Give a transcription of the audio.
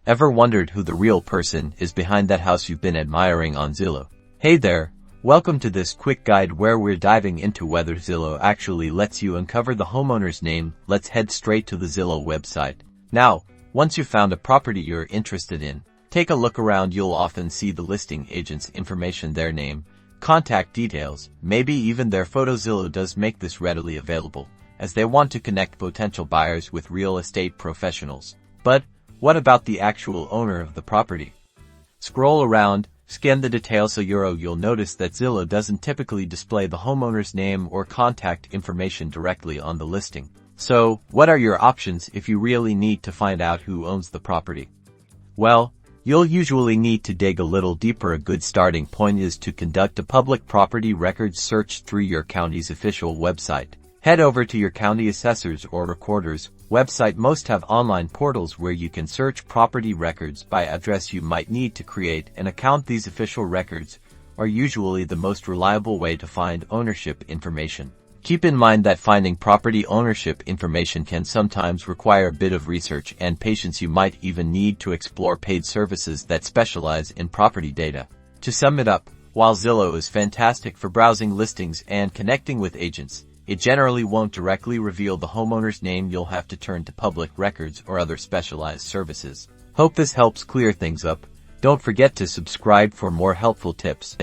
Ever wondered who the real person is behind that house you've been admiring on Zillow? Hey there, welcome to this quick guide where we're diving into whether Zillow actually lets you uncover the homeowner's name. Let's head straight to the Zillow website. Now, once you've found a property you're interested in, take a look around. You'll often see the listing agent's information, their name, contact details, maybe even their photo. Zillow does make this readily available, as they want to connect potential buyers with real estate professionals. But what about the actual owner of the property? Scroll around, scan the details. So you'll notice that Zillow doesn't typically display the homeowner's name or contact information directly on the listing. So, what are your options if you really need to find out who owns the property? Well, you'll usually need to dig a little deeper. A good starting point is to conduct a public property records search through your county's official website. Head over to your county assessor's or recorder's website. Most have online portals where you can search property records by address. You might need to create an account. These official records are usually the most reliable way to find ownership information. Keep in mind that finding property ownership information can sometimes require a bit of research and patience. You might even need to explore paid services that specialize in property data. To sum it up, while Zillow is fantastic for browsing listings and connecting with agents, it generally won't directly reveal the homeowner's name. You'll have to turn to public records or other specialized services. Hope this helps clear things up. Don't forget to subscribe for more helpful tips.